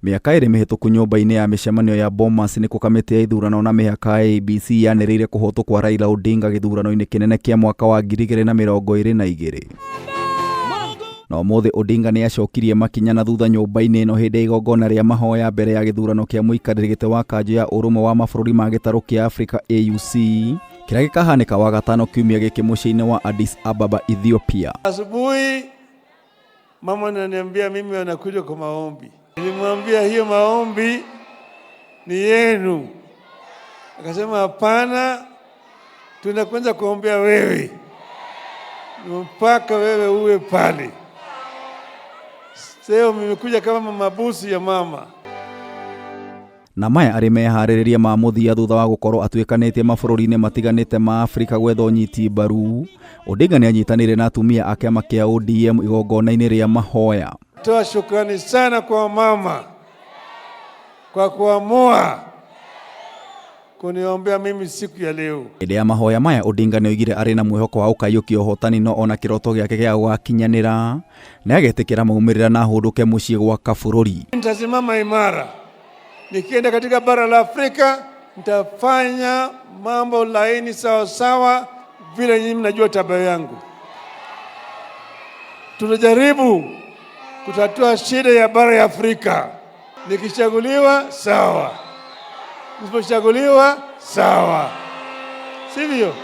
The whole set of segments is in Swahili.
Mĩaka ĩrĩ mĩhĩtũku nyũmba-inĩ ya mĩcemanio ya Bomas nĩ kamĩtĩ ya ithurano na mĩhaka ABC yanĩrĩire kũhotwo kwa Raila Odinga gĩthurano-inĩ kĩnene kĩa mwaka wa 2022. No mũthĩ Odinga nĩ acokirie makinya na thutha nyũmba-inĩ ĩno hĩndĩ ya igongona rĩa mahoya mbere ya gĩthurano kĩa mũikarĩri gĩtĩ wa kanjũ ya ũrũmwe wa mabũrũri ma gĩtarũ kĩa Afrika AUC kĩrĩa gĩkahanĩka wagatano kiumia gĩkĩ mũciĩ-inĩ wa Addis Ababa, Ethiopia. Asubuhi mama ananiambia mimi anakuja kwa maombi. Nilimwambia hiyo maombi ni yenu. Akasema hapana, tunakwenda kuombea wewe. Mpaka wewe uwe pale. Sasa nimekuja kama mabusi ya mama. Na maya arĩ meharĩrĩria ma mũthia thutha wa gũkorwo atuĩkanĩtie mabũrũri-inĩ matiganĩte ma Afrika gwetha ũnyiti mbaru. Odinga nĩ anyitanĩire na atumia a kĩama kĩa ODM igongona-inĩ rĩa mahoya. Toa shukrani sana kwa mama kwa kuamua kuniombea mimi siku ya leo. Hĩndĩ ya mahoya maya Odinga nĩ oigire arĩ na mwĩhoko wa gũkaiũkia ũhotani no ona kĩroto gĩake gĩa gũgakinyanĩra na agetĩkĩra maumĩrĩra na ahũndũke mũciĩ gwaka bũrũri. Nitasimama imara. Nikienda katika bara la Afrika nitafanya mambo laini sawa sawa vile nyinyi mnajua tabia yangu. Tunajaribu kutatua shida ya bara ya Afrika. Nikichaguliwa sawa. Nisipochaguliwa sawa. Sivyo?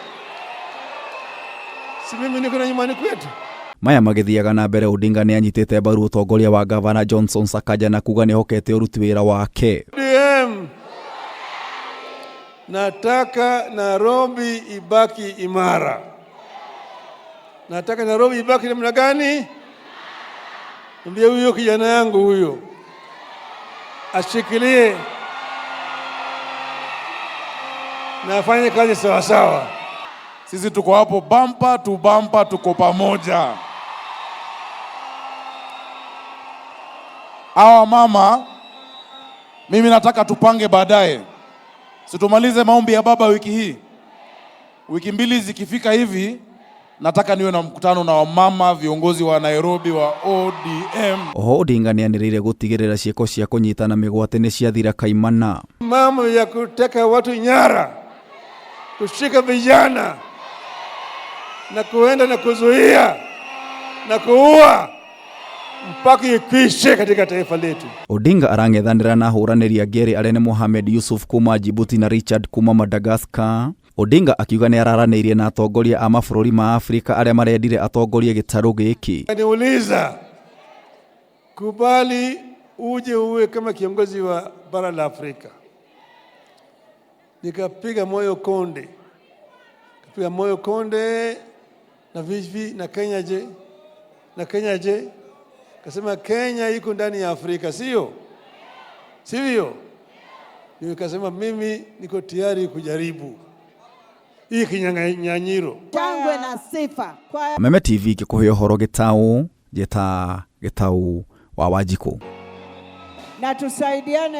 Si mimi niko na nyumbani kwetu. Maya magĩthiaga na mbere Odinga nĩ anyitĩte mbaru ũtongoria wa gavana Johnson Sakaja na kuga nĩ hokete ũruti wĩra wake. ODM, nataka Nairobi ibaki imara. Nataka Nairobi ibaki namna gani? Mbia huyo kijana yangu huyo ashikilie na afanye kazi sawa sawa. Sisi tuko hapo bumper to bumper, tuko pamoja. Hawa mama, mimi nataka tupange baadaye. Situmalize maombi ya baba wiki hii. Wiki mbili zikifika hivi, nataka niwe na mkutano na wamama viongozi wa Nairobi wa ODM. Oho Odinga nĩ anĩrĩire gũtigĩrĩra ciĩko cia kũnyitana mĩgwate nĩ ciathira kaimana. Mambo ya kuteka watu nyara, kushika vijana na kuenda na kuzuia na kuua mpaka ikwishe katika taifa letu. Odinga arang'ethanĩra na ahũranĩri angĩ erĩ arĩa nĩ Mohamed Yusuf kuma Djibouti na Richard kuma Madagascar. Odinga akiuga nĩ araranĩirie na atongoria a mabũrũri ma Afrika arĩa marendire atongorie gĩtarũ gĩkĩ. Niuliza, kubali uje uwe kama kiongozi wa bara la Afrika. Nikapiga moyo konde. Kapiga moyo konde na vipi na Kenya je? Na Kenya je? Kasema Kenya iko ndani ya Afrika, sio? Sivyo? Nikasema mimi niko tayari kujaribu hii kinyang'anyiro. Shangwe na sifa kwa Meme TV kĩkũhe ũhoro gĩtaũ wa Wanjikũ. na tusaidiane.